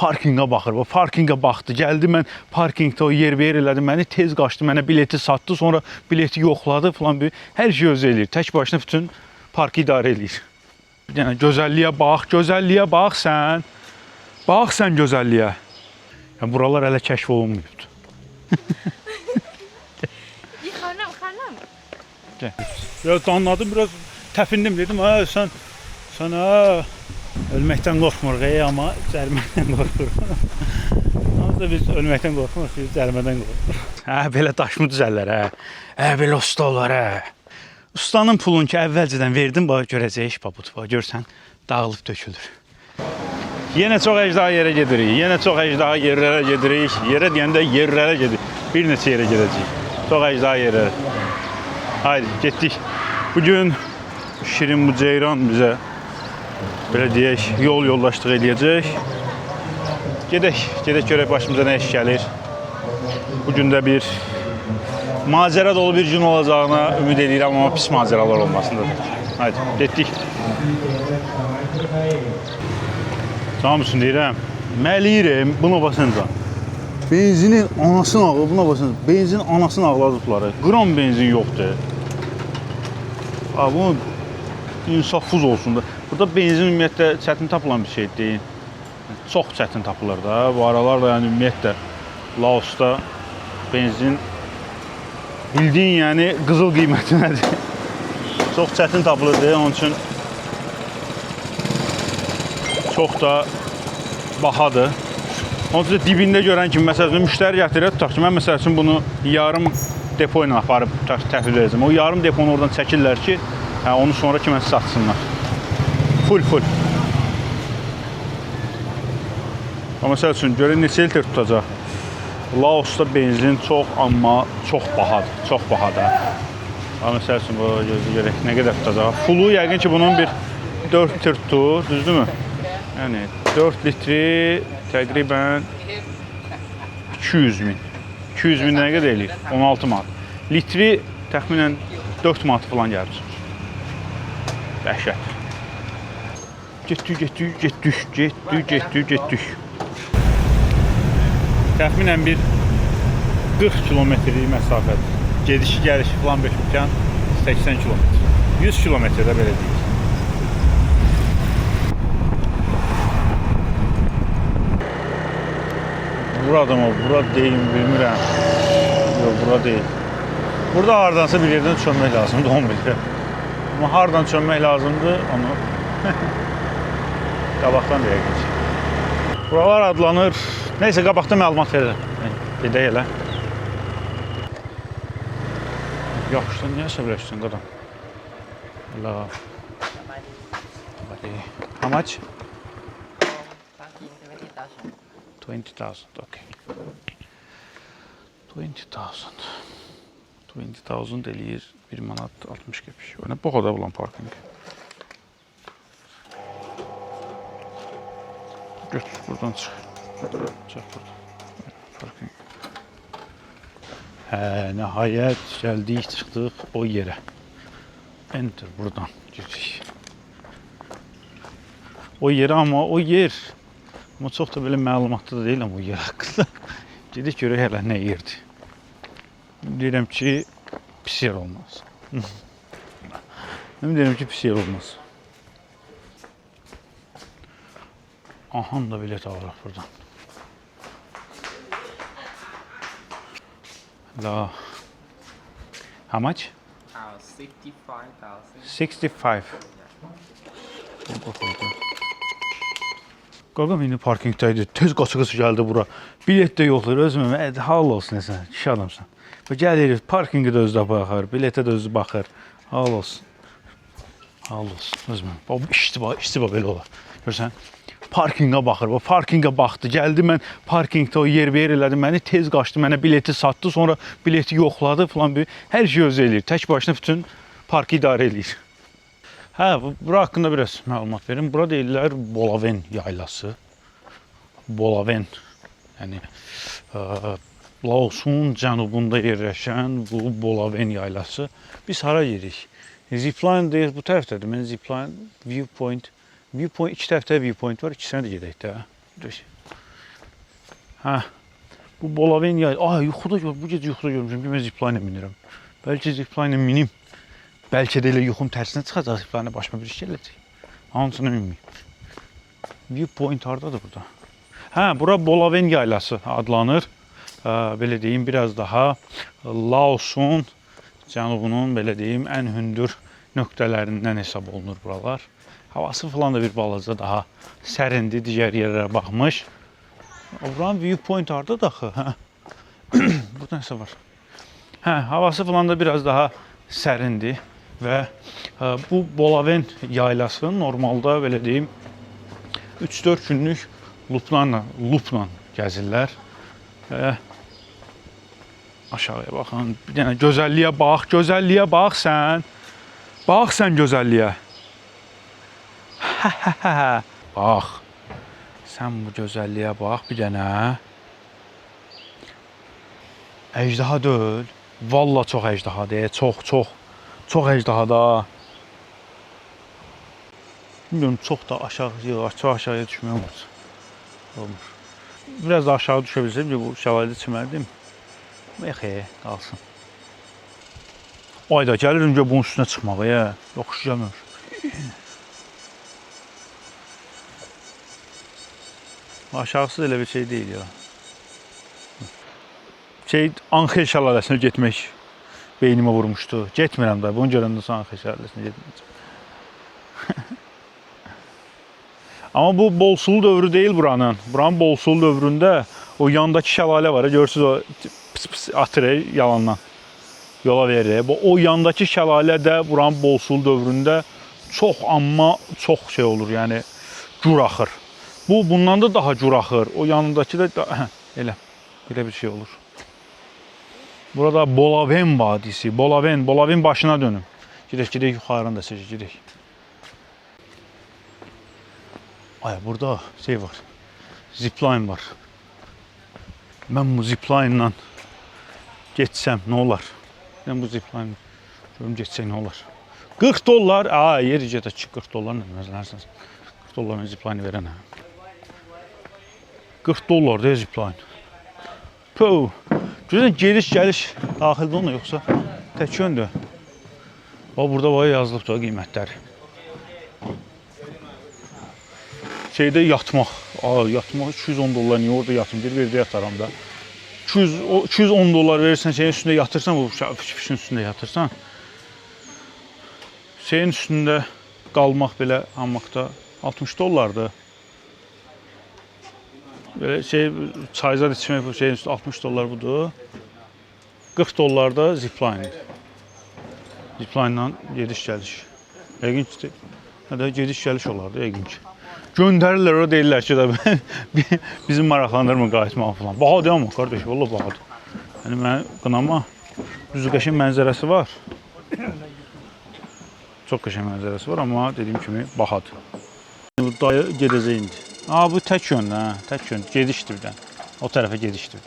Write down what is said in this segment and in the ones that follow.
parkinqa baxır. Bu parkinqa baxdı. Gəldi, mən parkinqdə o yer elədim. Məni tez qaçdı, mənə bileti satdı. Sonra bileti yoxladı falan. Hər şey özü eləyir. Tək başına bütün parkı idarə eləyir. Yəni gözəlliyə bax sən. Bax sən gözəlliyə. Yəni buralar hələ kəşf olunmayıbdı. Xanım. Ya danladım, biraz təfindim, dedim, sən ölməkdən qorxmuruq, amma cəriməkdən qorxmuruq. Ancaq biz ölməkdən qorxmuruq, biz cərimədən qorxmuruq. Belə daşmı düzəllər, belə usta olar, Ustanın pulunu ki, əvvəlcədən verdim, görəcəyik, budur, görsən, dağılıb tökülür. Yenə çox əcdaha yerə gedirik, yerə deyəndə yerlərə gedirik, bir neçə yerə gedəcəyik, çox əcdaha yerlərə. Haydi, getdik. Bugün Şirin bu ceyran bizə, belə deyək, yoldaşlıq eləyəcək. Gedək görək başımıza nə iş gəlir. Bugün də bir macəra dolu bir gün olacağına ümid edirəm, amma pis macəralar olmasındır. Haydi, getdik. Tamam mısın deyirəm? Məliyirəm, buna basınca. Benzinin anasını ağladı, buna basınca. Benzin anasını ağladıqları. Gram benzin yoxdur. Bunun insafsız olsun da. Burada benzin ümumiyyətlə çətin tapılan bir şey deyil. Çox çətin tapılır da. Bu aralar da yəni ümumiyyətlə Laosda benzin bildiyin yəni qızıl qiymətinədir. Çox çətin tapılır, onun üçün çox da bahadır. Onun üçün dibində görən kimi, məsələn, müştəri gətirir, tutaq ki, mən məsəl üçün bunu yarım depo ilə aparıb təhvil verəcəm. O yarım deponu oradan çəkirlər ki, onu sonra kiməsə satsınlar. Full. Məsəl üçün, görək neçə litr tutacaq. Laosda benzin çox, amma çox bahadır. Çox bahadır. Məsəl üçün, bu görək nə qədər tutacaq. Fullu yəqin ki, bunun bir 4 litr tutur, düzdürmü? Yəni 4 litri təqribən 200 min. 200 min nə qədər eləyir? 16 manat. Litri təxminən 4 manat falan gəlir. Dəhşət. Getdik. Təxminən bir 40 kilometrlik məsafədir. Gedişi gəlişi falan beşikən 80 kilometr. 100 kilometrdə belə deyil. Burada mı? Bura deyim, bilmirəm. Yox, bura deyil. Burada hardansa bir yerdən çönmək lazımdır, onu bilirəm. Amma hardan çönmək lazımdır, onu qabaqdan deyək geçək. Buralar adlanır. Neysə, qabaqda məlumat verirəm. Gedək elə. Yaxşıdan, niyə səbirləşsin qadam? Allah. How much? 20,000, okay. 20,000 eləyir 1 manat 60 qəpik. Nə bu qədər bulan parking? Götür, buradan çıx. Çıx buradan. Parking. Nəhayət gəldik, çıxdıq o yerə. Enter buradan girik. O yerə, amma o yer amma çox da belə məlumatlı da deyil, amma o yer haqqında. Gedik görək hələ nə yerdir. Deyirəm ki, pis yer olmaz. Deyirəm ki, pis yer olmaz. Ahan da bilet alırıq buradan. La. How much? 65,000. 65. Qaqam indi parkingdəydi, tez qaçı gəldi bura. Bilet də yoxdur, özümə, hal olsun sən, kişi adamsan. Gəlir, parkingi də özdə baxır, biletə də özü baxır. Hal olsun. Hal olsun, özümə. İşçi belə olar. Görsən, parkinqa baxır, parkinqa baxdı. Gəldi, mən parkingdə o yer elədim, məni tez qaçdı, mənə bileti satdı, sonra bileti yoxladı falan. Hər şey özü eləyir, tək başına bütün parkı idarə eləyir. Bura haqqında biraz məlumat verim. Bura deyirlər Bolaven yaylası. Bolaven, yəni Laosun cənubunda yerləşən bu Bolaven yaylası. Biz hara yedik? Zipline deyir, bu tərəfdədir. Mən zipline, viewpoint, iki tərəfdə viewpoint var, ikisine de gedək də. Hə. Bu Bolaven yay. Ay, yuxuda gör. Bu gecə yuxuda görmüşəm. Bir zipline minirəm. Bəlkə zipline minim. Bəlkə də elə yuxum tərsinə çıxacaq, zipline başıma bir şey gələcək. Hansını bilməyim. Viewpoint hardadır burada? Hə, bura Bolaven yaylası adlanır. Belə deyim, biraz daha Laosun cənubunun belə deyim ən hündür nöqtələrindən hesab olunur buralar. Havası falan da bir balaca daha sərindir, digər yerlərə baxmış. Buranın viewpoint hardadır axı? Hə. Burada nəsə var. Hə, havası falan da biraz daha sərindir və bu Bolaven yaylası normalda belə deyim 3-4 günlük lupla gəzirlər. Və aşağıya baxın. Bir dənə gözəlliyə bax, gözəlliyə bax sən. Bax sən gözəlliyə. Bax. Sən bu gözəlliyə bax bir dənə. Əjdaha deyil. Valla çox əjdahadır. Çox əjdahada. Bilmiyorum, çox da çox aşağıya düşmək olmur. Biraz da aşağı düşə bilsəm ki, bu şəlalədə çimərdim. Qalsın. Ayda gəlirim ki, bunun üstünə çıxmağa. Yoxuş gəlmir. Aşağısı elə bir şey deyil ya. Anxel şəlaləsinə getmək beynimə vurmuşdu. Getmirəm da, bunu görəndə sonra Anxel şəlaləsinə getməyəcəm. Amma bu bol sulu dövrü deyil buranın. Buranın bol sulu dövründə o yandakı şəlalə var. Görürsünüz o pıs atır yalandan. Yola verir. O yandakı şəlalə də buranın bol sulu dövründə çox amma çox şey olur. Yəni gur axır. Bu bundan da daha gur axır. O yanındakı da elə bir şey olur. Burada Bolaven vadisi. Bolaven başına dönüm. Gedək yuxarını da seçək. Ay, burada şey var. Zipline var. Mən bu zipline ilə geçsəm nə olar? Mən bu zipline görüm geçsək nə olar? 40 dollar. Yeri gedə ki 40 dollar nə deməzlərsiniz? 40 dollar zipline verən. 40 dollar da zipline. Pöv. Görürsən gediş-gəliş daxildə onu yoxsa tək yöndür. Burada var yazılıb da qiymətləri. Şeydə yatmaq. Yatmaq 210 dollar niyə orada yatım? Bir verdə yataram da. 210 dollar verirsən, şeyin üstündə yatırsan, bu fişin üstündə yatırsan. Şeyin üstündə qalmaq belə hamaqda 60 dollardır. Belə şey çayzad içmək bu şeyin üstü 60 dollar budur. 40 dollar da zipline-dir. Zipline-la gediş-gəliş. Yəqin ki, gediş-gəliş olardı yəqin ki. Göndərirlər, o deyirlər ki, bizim maraqlanır mı qayıtmaq falan. Bahadır amma qardaş, valla bahadır. Yəni mən qınama, düzü qəşəng mənzərəsi var. Çox qəşəng mənzərəsi var, amma dediyim kimi bahadır. Bu dayı gedəcək indi. Bu tək yöndə, tək yöndə, gedişdir bir dənə. O tərəfə gedişdir.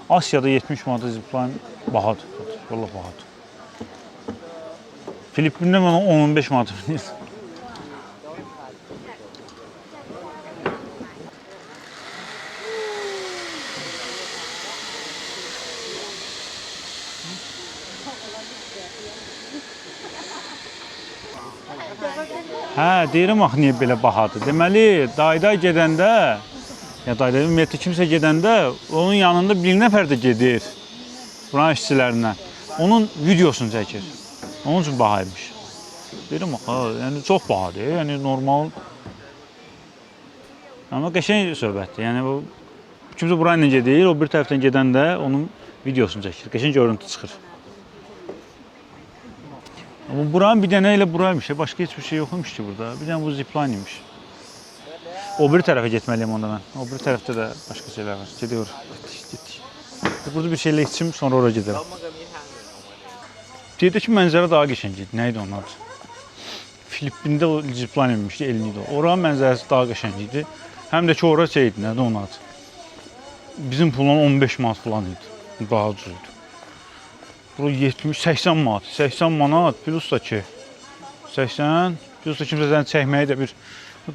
Asiyada 70 manata zipline bahadır, valla bahadır. Filippində mənə 10-15 manat verir. Deyirəm axı niyə belə bahadır. Deməli, dayda gedəndə, ya dayda ümumiyyətlə kimsə gedəndə, onun yanında bir nəfər də gedir. Buranın işçilərindən. Onun videosunu çəkir. Onun üçün bahaymış. Deyirəm, yəni çox bahadır, yəni normal. Amma qəşəng söhbətdir. Yəni bu kimsə bura ilə gedir, o bir tərəfdən gedəndə onun videosunu çəkir. Qəşəng görüntü çıxır. Amma buranın bir dənə elə buraymış, başqa heç bir şey yoxmuş ki burada. Bir dənə bu zipline imiş. O bir tərəfə getməliyəm onda mən. O bir tərəfdə də başqa şeylər var. Gediyor. Getdik. Burada bir şeylə içim, sonra ora gedərəm. Deyirdi ki, mənzərə daha qəşəng idi. Nə idi onun adı? Filippində o zipline imişdi, elini. Oranın mənzərəsi daha qəşəng idi. Həm də ki, ora şey idi, nədir onun adı? Bizim pulun 15 manat falan idi. Daha ucuz idi. Bura 70-80 manat. 80 manat plus da ki 80 plus da kimsə səni çəkməyə də bir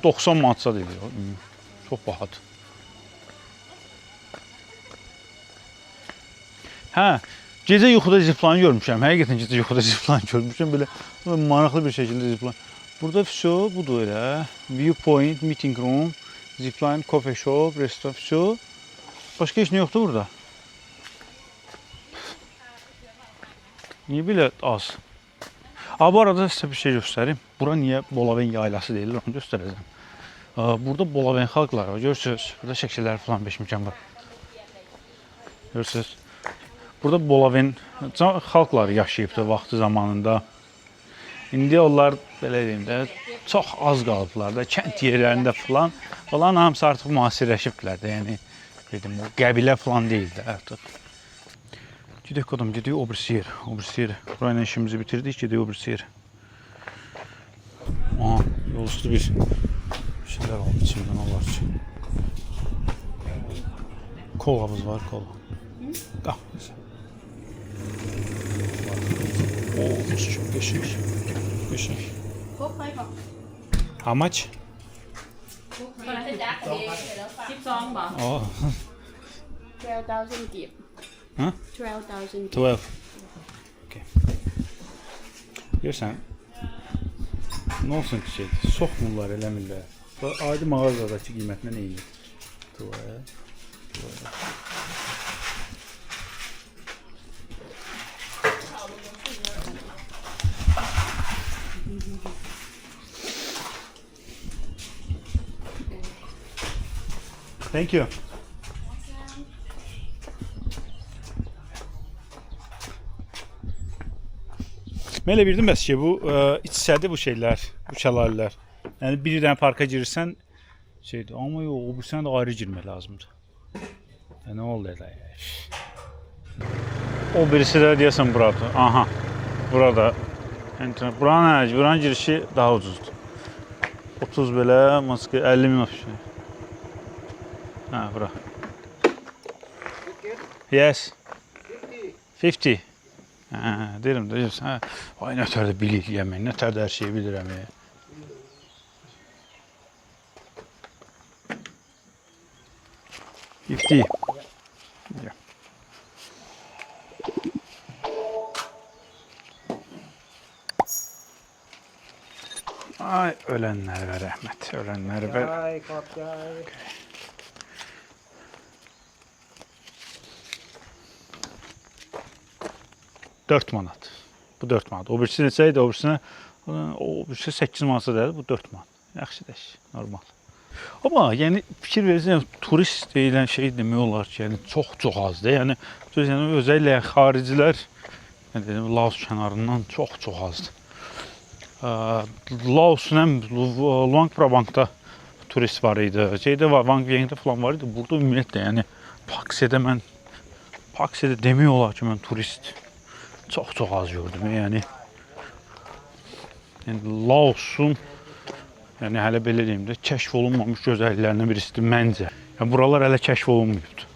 90 manatsa deyil. Çox bahadır. Hə, gecə yuxuda zipline görmüşəm. Həqiqətən gecə yuxuda zipline görmüşəm. Belə maraqlı bir şəkildə zipline. Burada все budur elə. Viewpoint, meeting room, zipline, coffee shop, restoran, все. Başqa heç nə yoxdur burada. Niyə belə az? Bu arada sizə bir şey göstərim. Bura niyə Bolaven yaylası deyilir, onu göstərəcəm. Burada Bolaven xalqları var, görürsünüz. Burada şəkillər falan beşmişəm var. Görürsünüz. Burada Bolaven xalqları yaşayıbdı vaxtı zamanında. İndi onlar, belə deyim də, çox az qalıblar da, kənd yerlərində falan. Onların hamısı artıq müasirləşibdilər də, yəni, dedim, o qəbilə falan deyil də artıq. Gedək qadam, gedək o birisi yer, o birisi yer. Burayla işimizi bitirdik, gedək o birisi yer. Aha, yol üstü bir şeyler aldı içimdən onlar üçün. Kolamız var, kola. Qahvəsi. Oo, çok geçik. Geçik. How much? 12 bả? Oh, 12,000 kip. huh? 12,000 kip. 12. Okay. Görsən, nə olsun ki şey, soxmurlar, eləmirlər. Adi mağazadakı qiymətinə eyni. 12. Thank you. Mən elə bildim bəs ki, bu iç-içədir bu şeylər, bu şəlalələr. Yəni bir dənə parka girirsən şeydir, amma yox, o birsinə də ayrı girmək lazımdır. Nə oldu elə? O birisi də deyəsən buradır. Aha. Burada. Buranın girişi daha ucuzdur. 30 belə, maska 50 min şey. Ha, bura. Yes. 50. Ha, derim də, ha. Ay nətər də bilirəm, nətər də hər şeyi bilirəm. 50. Yeah. Ay ölenlere rahmet, ölenlere. Ay, kopyay. 4 manat. Bu 4 manat. O birisi neçəydi? O birisi 8 manatsa deyil, bu 4 manat. Yaxşıdır, normal. Amma yəni fikir verirsən, turist deyilən şey demək olar ki, yəni çox azdır. Yəni özəlliklə xaricilər, yəni Laos kənarından çox azdır. Laosun həm Luang Prabangda turist var idi. Şeydə var, Vang Viengdə falan var idi. Burada ümumiyyətlə, yəni Paksedə demək olar ki, mən turist çox az gördüm. Yəni Laosun yəni hələ belə deyim də kəşf olunmamış gözəlliklərindən birisidir məncə. Yəni buralar hələ kəşf olunmayıbdır.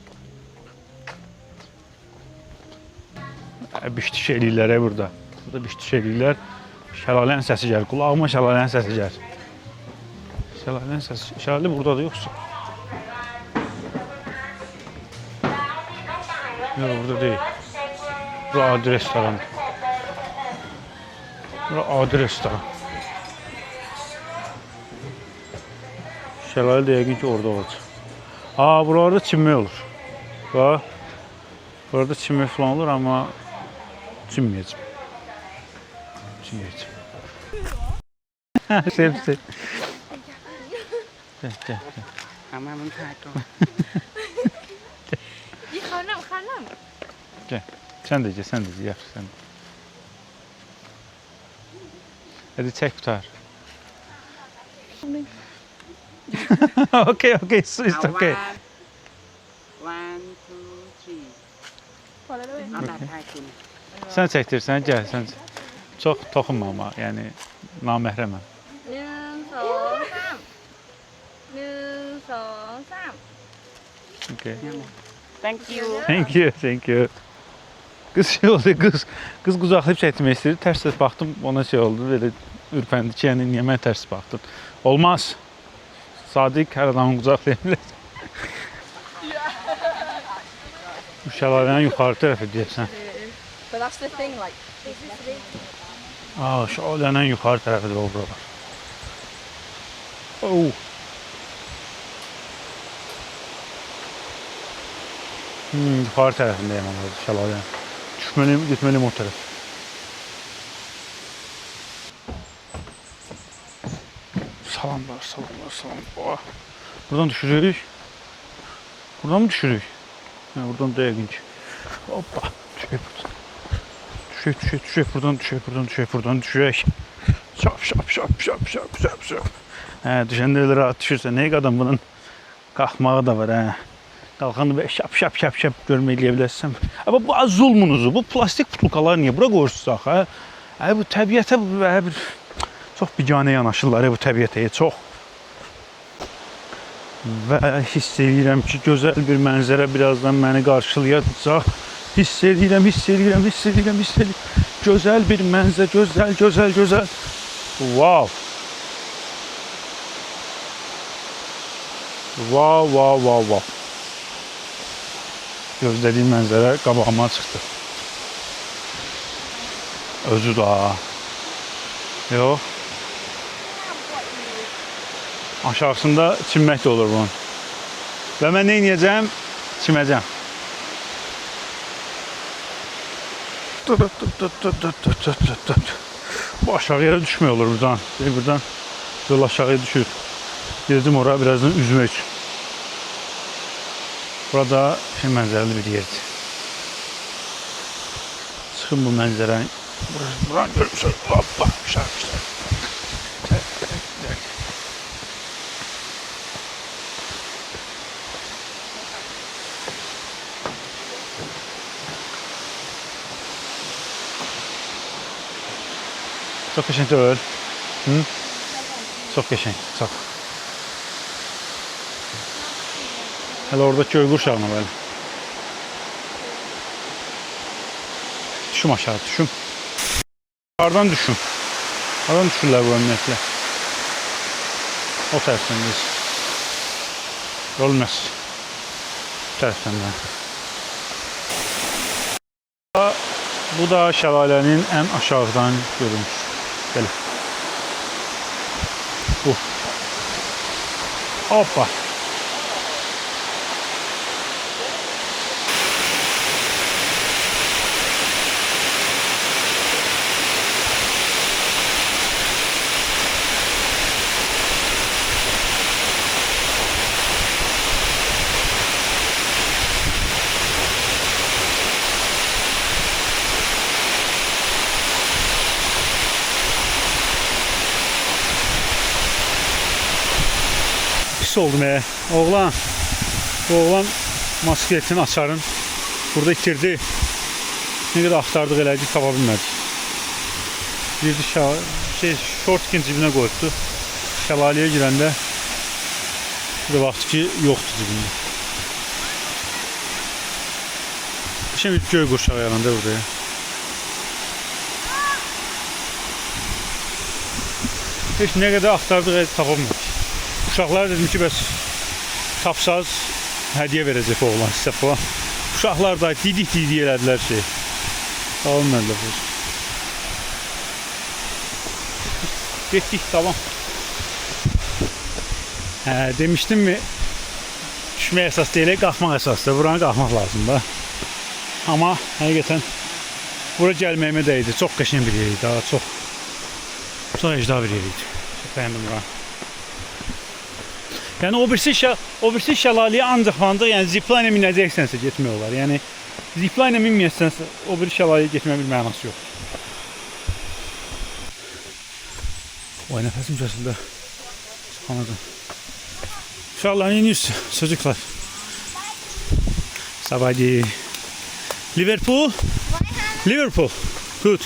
Biştiş eləyirlər burada. Burada biştiş eləyirlər. Şəlalənin səsi gəlir. Qulağıma şəlalənin səsi gəlir. Şəlalənin səsi. Şəlalə buradadır yoxsa? Yox, burada deyil. Bura adi restorandır. Bura adi restoran. Şəlalə də yəqin ki orada olacaq. Buralarda çimmək olur. Bax. Burada çimmək falan olur, amma çimməyəcəm. Çimməyəcəm. Sev. Gel. Ama mình thay con. Đi khó lắm. Gel. Sen de yaxşı, sen de. Hadi çək qutar. Okay, it's okay. 1, 2, 3.พอแล้วด้วย Nó là thay con. Sən çəkdirsən, gəl, sən. Çox toxunma amma, yəni naməhrəməm. 1, 2, 3. Okay. Thank you. Thank you. Qız şey oldu, qız qucaqlayıb çəkdirmək istəyir. Tərs baxdım, ona şey oldu, belə ürpəndi ki, yəni niyə mən tərs baxdım. Olmaz. Sadiq hər adamı qucaqlaya bilər. Bu şəlalənin yuxarı tərəfi deyəsən. But that's the thing, like. Şəlalənin yuxarı tərəfidir o buralar. Oh. Yuxarı tərəfindəyəm ama şəlalənin. Düşməliyim, getməliyim o tərəf. Salamlar, salamlar, salamlar. Buradan düşürük. Buradan mı düşürük? Buradan dəqiq ki. Hoppa. Düşək buradan. Düşək buradan, buradan düşək. Şap, şap, şap, şap, şap, şap, şap. Düşəndə elə rahat düşürsə, nəyə qadam bunun qalxmağı da var, Qalxanı belə şap, şap, şap, şap görmək eləyə bilərsəm. Amma bu az zulmunuzu, bu plastik butulkaları niyə bura qoyursunuz axı? Bu təbiətə bir çox biganə yanaşırlar bu təbiətə, çox. Və hiss edirəm ki, gözəl bir mənzərə birazdan məni qarşılayacaq. Hiss edirəm. Gözəl bir mənzərə, gözəl. Wow. Wow. Gözlədiyim mənzərə qabağıma çıxdı. Özü də. Yox. Aşağısında çimmək də olur bunun. Və mən nə edəcəm? Çiməcəm. Bu aşağı yerə düşmək olur buradan. Buradan yol aşağıya düşür. Girdim oraya birazdan üzmək üçün. Burada mənzərəli bir yerdir. Çıxın bu mənzərəni. Buranı görürsün. Hoppa. Çok qəşəng deyil. Çok qəşəng, çok. Hələ orada göy qurşağına belə. Düşüm aşağı, düşüm. Yukarıdan düşüm. Oradan düşürlər bu ümumiyyətlə. O tərəfdən biz. Olmaz. Bu tərəfdən də. Bu da şəlalənin ən aşağıdan görünür. Belə. Bu. Hoppa. Oldum oğlan. Bu oğlan motosikletini açarın burada itirdi. Ne kadar axtardıq elədik, tapa bilmədik. Girdi şortkin cibinə qoyubdu. Şəlaləyə girəndə bir vaxt ki yoxdur cibində. Şimdi göy qurşağı yanında burada. Heç nə qədər axtardıq, tapa bilmədik. Uşaqlar dedim ki, bəs tapsaz hədiyyə verəcək oğlan sizə falan. Uşaqlar da didik elədilər şey. Alınmırlar. Getdik, tamam. Demişdim mi, düşmək əsas deyil, qalxmaq əsasdır. Buranı qalxmaq lazımdır. Amma həqiqətən bura gəlməyimə dəydi. Çox qəşəng bir yer idi. Çox əcda bir yer idi. Çox bəyəndim buranı. Yani o birisi şəlaləyə ancaq yəni zipline minəcəksənsə getmək olar. Yəni zipline minməyəsənsə o bir şəlaləyə getməyə bir mənası yox. Vay, nəfəsim kəsildi. Çıxamadım. Uşaqlar, iniyoruz çocuklar. Sabahdi. Liverpool. Liverpool. Good.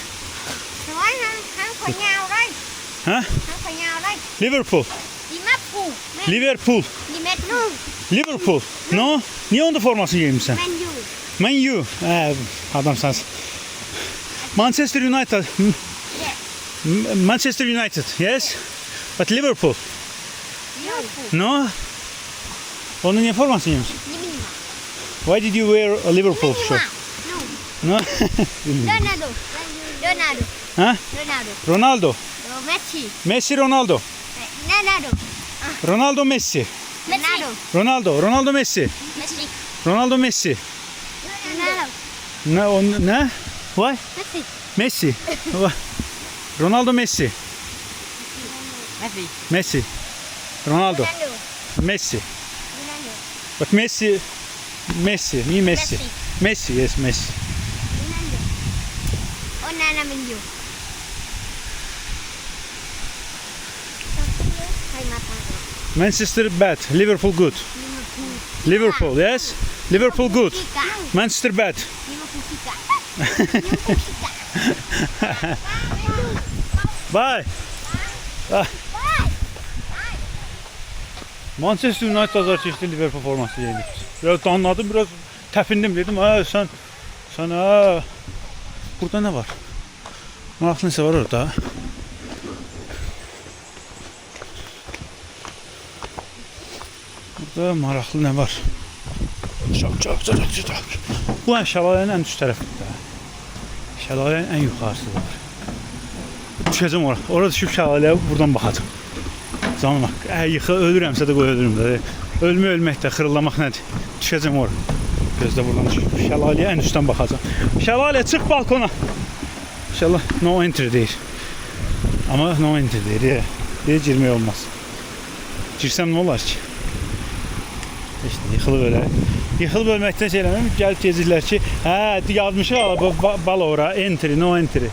Hả? Liverpool. Liverpool. Liverpool. No? Niye onda formasını giymişsən? Man U. Adam sensin. Manchester United. Manchester United. Yes. But Liverpool. No? Onun niye formasını giymişsin? Ne bileyim. Why did you wear a Liverpool shirt? No. No? Ronaldo. Ronaldo. Ha? Ronaldo. Ronaldo. Messi. Messi Ronaldo. Ronaldo. Ronaldo Messi. Ronaldo. Ronaldo. Ronaldo Messi. Messi. Ronaldo Messi. Ronaldo. Ne? Why? Messi. Messi. Ronaldo Messi. Messi. Messi. Ronaldo. Ronaldo. Messi. Ronaldo. But Messi. Messi. Me Messi. Messi. Messi, yes, Messi. Ronaldo. Onana Minyo. Hay mata. Manchester bad. Liverpool good. Liverpool, yes. Liverpool good. Kika. Manchester bad. Liverpool Kika. Bye. Ah. Manchester United azarkeşli Liverpool forması giydik. Biraz anladım, biraz təpindim dedim. Ha sen ha. Burada ne var? Maraqlı nəsə var orada. Burada maraqlı nə var? Çok. Bu şəlalənin ən üst tərəfində. Şəlalənin ən yuxarısında var. Düşəcəm ora. Ora düşüb şəlaləyə buradan baxacam. Canım bak, ölürəmsə də qoy ölürüm də. Ölmək də, xırıllamaq nədir? Düşəcəm ora. Gözdə buradan düşüb. Şəlaləyə ən üstdən baxacam. Şəlalə, çıx balkona. İnşallah no entry deyir. Amma no entry deyir. Deyir, girmək olmaz. Girsəm nə olar ki? İşte yıxılıb ölə. Yıxılıb ölməkdən şey eləməm. Gəlib gezirlər ki, yazmışıq bal ora, entry, no entry.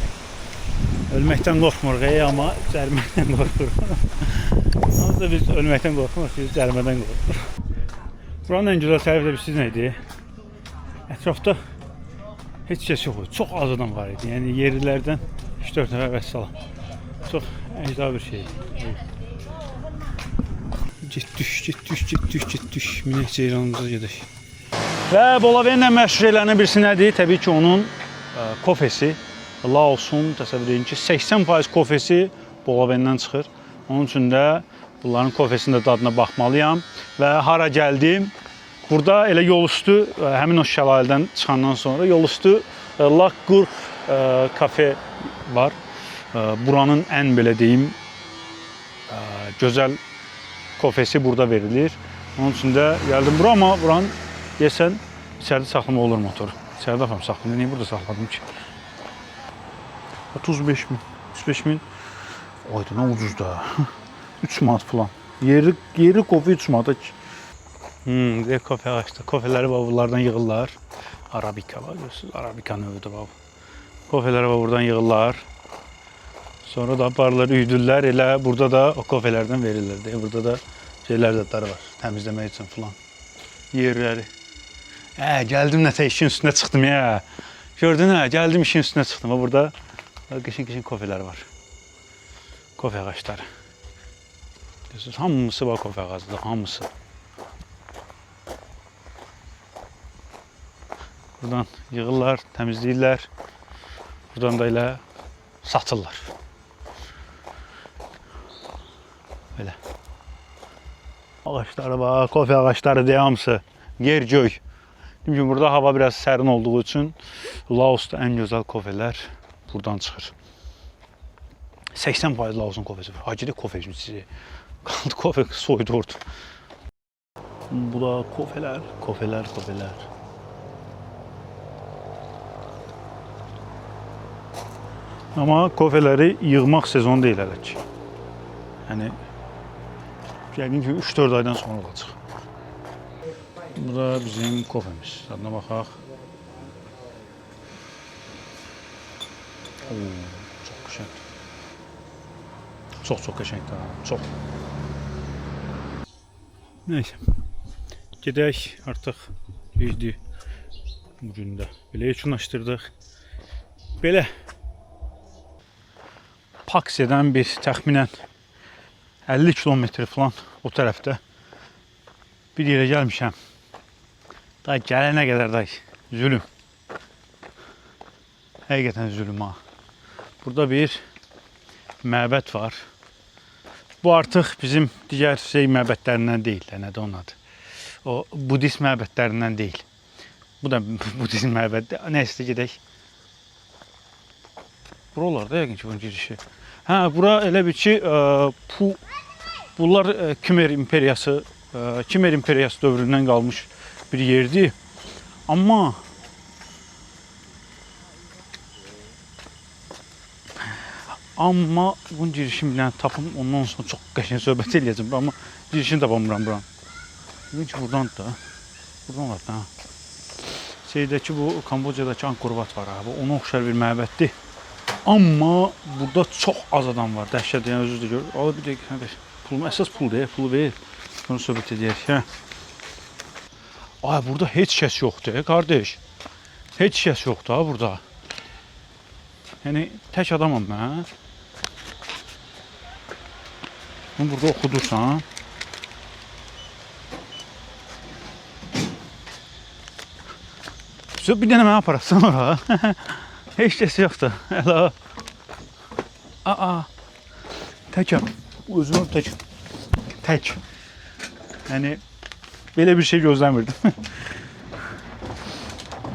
Ölməkdən qorxmuruq, amma cəriməkdən qorxuruq. Amma da biz ölməkdən qorxmuruq, biz cərimədən qorxuruq. Buranın ən gözəl tərəfi də bilirsiniz nə idi? Ətrafda heç kəs yox idi. Çox az adam var idi. Yəni yerlilərdən 3-4 nəfər vəssalam. Çox əcda bir şey. Getdik. Minək ceyranımıza gedək. Və Bolavenlə məşhur elənən birisi nədir? Təbii ki, onun kofesi. Laosun, təsəvvür edin ki, 80% kofesi Bolavendən çıxır. Onun üçün də bunların kofesinin də dadına baxmalıyam. Və hara gəldim, burada elə yol üstü, həmin o şəlalədən çıxandan sonra yol üstü Lakgur kafe var. Buranın ən belə deyim, gözəl kofesi burada verilir. Onun üçün də gəldim bura, amma buranın yesən içəridə saxlama olur motoru. İçəridə afam saxladım. Niyə burada saxladım ki? 35 min. 35 min. Ayda nə ucuz da. 3 manat falan. Yeri kofe 3 manata ki. Direkt kofe açdı. Kofeleri buradan yığırlar. Arabika var görürsünüz. Arabika növüdür bu. Kofeleri buradan yığırlar. Sonra da barları üydürlər. Elə burada da o kofelerdən verirlər. Burada da şeyler zətləri var. Təmizləmək üçün falan. Yerləri. Gəldim nətə işin üstünə çıxdım ya. Gördün ha, gəldim işin üstünə çıxdım. Burada qışın kofeler var. Kofe ağaçları. Hamısı var kofe ağacıdır, hamısı. Buradan yığırlar, təmizləyirlər. Buradan da elə satırlar. Belə. Ağaçları var, kofe ağaçları deyə hamısı. Yer göy. Çünki burada hava biraz sərin olduğu üçün Laosda ən gözəl kofeler buradan çıxır. 80% Laosun kofesi var. Hacıda kofe sizi. Kaldı kofe soydu orada. Bu da kofeler. Ama kofeleri yığmaq sezonu deyil hələ ki. Yəni yəqin ki 3-4 aydan sonra olacaq. Bu da bizim kofemiz. Adına baxaq. Çox qəşəng. Çox qəşəngdir. Çox. Nəysə. Gedək artıq düzdür bu gündə. Belə yekunlaşdırdıq. Belə Paksiyadan bir təxminən 50 kilometr falan o tərəfdə bir yerə gəlmişəm. Daha gələnə qədər da zülüm. Həqiqətən zülüm ha. Burada bir məbəd var. Bu artıq bizim digər məbədlərindən deyil, nədir onun adı? O budist məbədlərindən deyil. Bu da budizm məbədi. Nəysə gedək. Buralarda yəqin ki bunun girişi. Hə, bura elə bir ki, bunlar Kimer imperiyası dövründən qalmış bir yerdir. Amma bunun girişini bilən tapım, ondan sonra çox qəşəng söhbət eləyəcəm. Amma girişini tapamıram buranın. Bilin ki, buradan da. Buradan var da. Şeydəki bu Kambodjadakı Angkor Wat var abi. Ona oxşar bir məbəddir. Amma burada çox az adam var. Dəhşət, yəni özünüz də görür. Al bir dəqiqə. Əsas pul deyil, pulu ver. Sonra söhbət edək. Hə. Ay, burada heç kəs yoxdur, qardaş. Heç kəs yoxdur ha burada. Yəni tək adamam mən. Bunu burada oxudursan. Bir dənə mənə aparasın ora. Heç kəs yoxdur. Hələ. Təkəm. Özümü tək. Yəni belə bir şey gözləmirdim.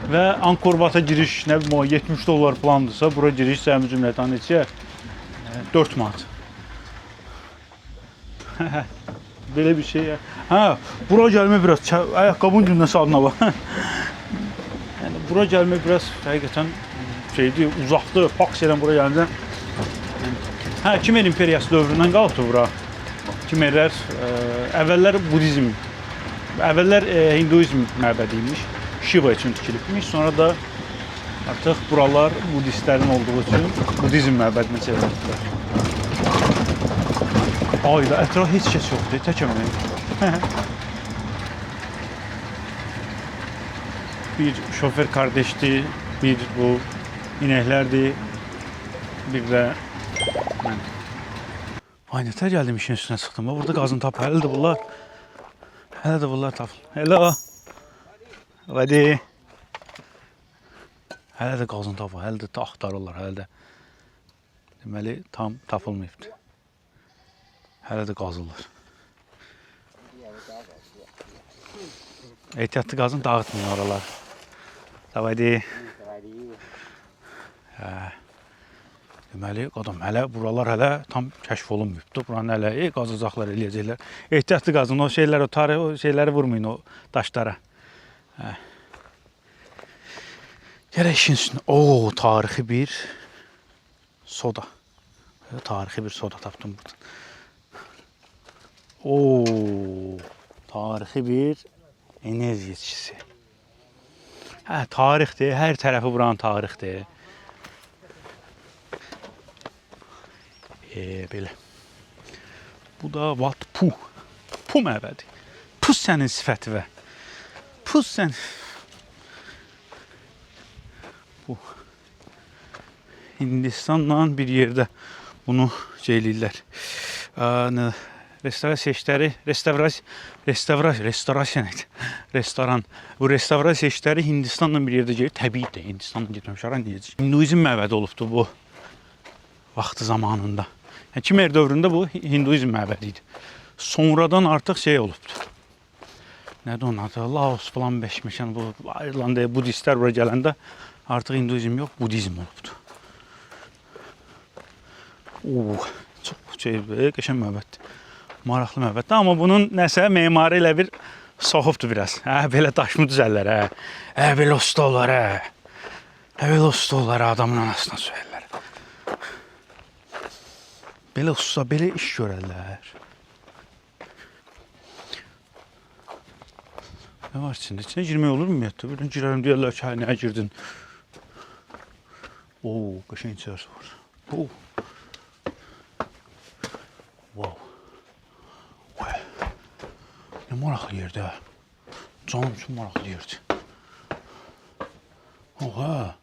Və Angkor Wat'a giriş nə bilim o $70 plandısa, bura giriş səmin cümlətan neçə? 4 manat. Belə bir şey. Hə, bura gəlmə biraz ayaqqabının gündən salına bax. Yəni bura gəlmə biraz həqiqətən şeydir, uzaqdır. Faks edən bura gələndə. Hə, Kimer imperiyası dövründən qalıbdı bura. Kimerlər əvvəllər budizm, əvvəllər hinduizm məbədi imiş. Shiva üçün tikilibmiş. Sonra da artıq buralar budistlərin olduğu üçün budizm məbədinə çevrildilər. Ayda ətraf heç kəs yoxdur, təkəm mən. Bir şofer kardeşdir, bir bu inəklərdir, bir də mən. Ay, nətər gəldim işin üstünə çıxdım. Burada qazın tapı, hələ də bunlar. Hələ də bunlar tapıl. Hello. Hadi. Hələ də qazın tapı, hələ də axtarırlar, hələ də. Deməli, tam tapılmayıbdır. Hələ də qazırlar. Ehtiyatlı qazın dağıtmayın oralar. Hadi. Deməli, qadam, hələ buralar hələ tam kəşf olunmayıbdır. Buranın hələ qazacaqlar, eləyəcəklər. Ehtiyatlı qazın, o şeyləri vurmayın o daşlara. Gələk işin üstünə. Oo, tarixi bir soda. Tarixi bir soda tapdım buradan. Oo, tarixi bir enerji içkisi. Hə, tarixdir, hər tərəfi buranın tarixdir. Belə. Bu da Wat Pu. Pu məbədi. Pu sənin sifəti və. Pu sən. Bu. Hindistanla bir yerdə bunu eləyirlər. Restorasiya işləri, restoran. Bu restoran işləri Hindistanla bir yerdə gedir. Təbiidir, Hindistanla getməmiş ara necə. Hinduizm məbədi olubdu bu vaxtı zamanında. Kimer dövründə bu Hinduizm məbədi idi. Sonradan artıq şey olubdu. Nədir onun adı? Laos falan beşməşən bu İrlandaya budistlər bura gələndə artıq Hinduizm yox, budizm olubdu. Çox qəşəng məbəddir. Maraqlı məbəddir. Amma bunun nəsə memarı ilə bir soxubdur biraz. Belə daşmı düzəllər, belə usta olar, belə usta olar, adamın anasına söyərlər. Belə usta, belə iş görərlər. Nə var içində? İçinə girmək olur mu ümumiyyətlə? Birdən girərim, deyərlər ki, nəyə girdin? Oo, qəşəng içərisi var. Wow. Nə maraqlı yerdə. Canım üçün maraqlı yerdir. Oha.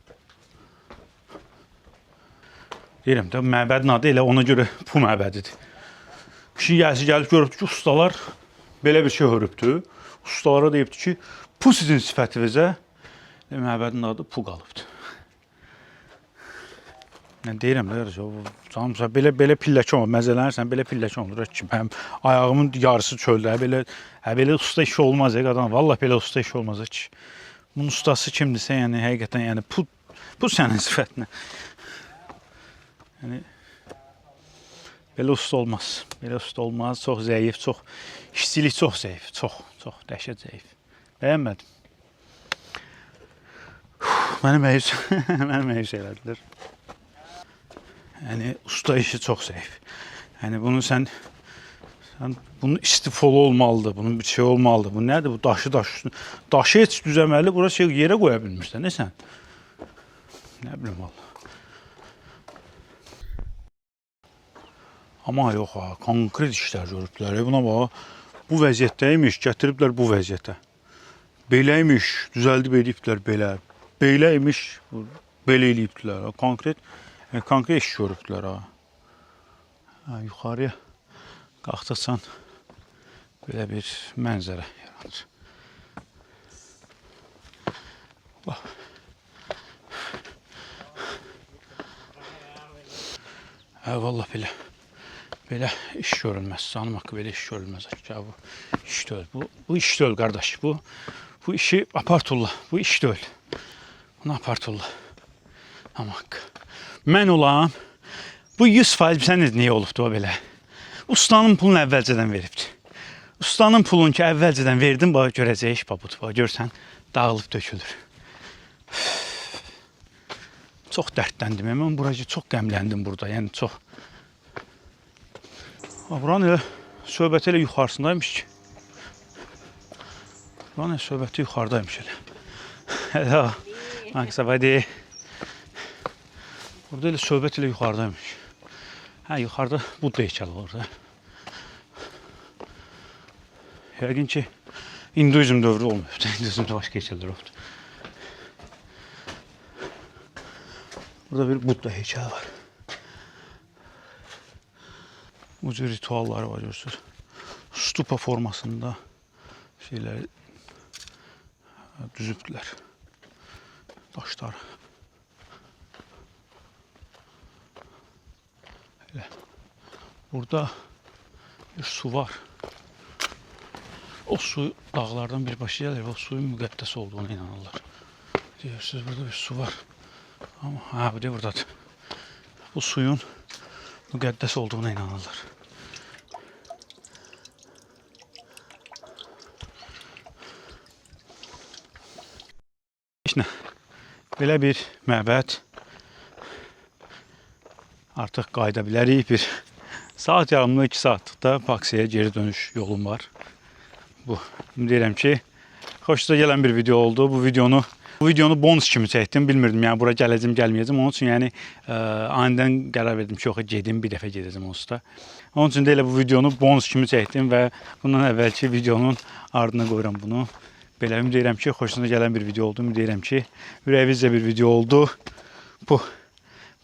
Deyirəm də, məbədin adı elə ona görə Pu məbədidir. Kişi gəlib görübdür ki, ustalar belə bir şey hörübdür. Ustalara deyibdir ki, Pu sizin sifətinizə. Məbədin adı Pu qalıbdır. Nə deyirəm də yarısı, canımsa belə pilləkə olur, məzələnirsən, belə pilləkə olur ki, həm ayağımın yarısı çöldə, belə usta işi olmaz ya qadan, vallahi belə usta işi olmaz ki. Bunun ustası kimdirsə, yəni həqiqətən, yəni bu sənin sifətinə. Yəni belə usta olmaz. Belə usta olmaz, çox zəif, çox işçilik çox zəif, çox dəhşət zəif. Bəyənmədim. Məni məyus elədilər. Yəni usta işi çox zəif. Yəni bunu sən bunun istifolu olmalıdır, bunun bir şey olmalıdır. Bu nədir? Bu daşı heç düzəməli, bura şey yerə qoya bilmirsən, nə sən? Nə bilim valla. Amma yox ha, konkret işlər görübdülər. Buna bax, bu vəziyyətdəymiş, gətiriblər bu vəziyyətə. Beləymiş, düzəldib edibdilər belə. Beləymiş, belə eləyibdilər. Konkret iş görübdülər ha. Yuxarıya qalxdıqsan belə bir mənzərə yaranır. Bax. Vallahi belə iş görülməz. Canım haqqı belə iş görülməz. Bu iş deyil. Bu iş deyil qardaş. Bu işi aparturlar. Bu iş deyil. Bunu aparturlar. Canım haqqı. Mən olam, bu 100% sən niyə olubdu o belə? Ustanın pulunu əvvəlcədən veribdi. Ustanın pulunu ki, əvvəlcədən verdim, bax görəcək iş budur. Bax görsən, dağılıb tökülür. Çox dərdləndim, mən buracı çox qəmləndim burada, yəni çox. Buranın elə söhbəti elə yuxarısındaymış ki. Buranın söhbəti yuxarıdaymış elə. Hələ, məqsəbədi. Burada elə söhbət elə yuxarıdaymış. Hə, yuxarıda Budda heykəli var da. Yəqin ki, hinduizm dövrü olmayıbdır. Hinduizmdə başqa heykəllər oldu. Burada bir Budda heykəli var. Bu cür ritualları var, görürsünüz. Stupa formasında şeyləri düzübdülər. Daşlar. Burada bir su var. O su dağlardan birbaşa gəlir və o suyun müqəddəs olduğuna inanırlar. Deyirsiniz, burada bir su var. Amma bu da buradadır. Bu suyun müqəddəs olduğuna inanırlar. İşte belə bir məbəd artıq qayıda bilərik. Bir saat yarımlı 2 saatlıqda Paksiyaya geri dönüş yolum var. Bu deyirəm ki, xoşunuza gələn bir video oldu. Bu videonu bonus kimi çəkdim. Bilmirdim, yəni bura gələcəm, gəlməyəcəm. Onun üçün yəni anidən qərar verdim ki, yox, gedim, bir dəfə gedəcəm onsuz da. Onun üçün də elə bu videonu bonus kimi çəkdim və bundan əvvəlki videonun ardına qoyuram bunu. Belə ümid edirəm ki, xoşunuza gələn bir video oldu. Ümid edirəm ki, ürəyinizcə bir video oldu. Bu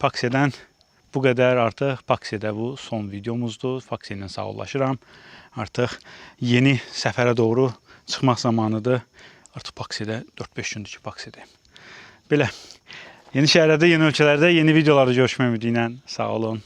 Paksiyadan bu qədər artıq. Paksiyada bu son videomuzdur. Paksiya ilə sağollaşıram. Artıq yeni səfərə doğru çıxmaq zamanıdır. Artıq Paksiyada 4-5 gündür ki, Paksiyadayım. Belə, yeni şəhərlərdə, yeni ölkələrdə, yeni videolarda görüşmək ümidi ilə sağ olun.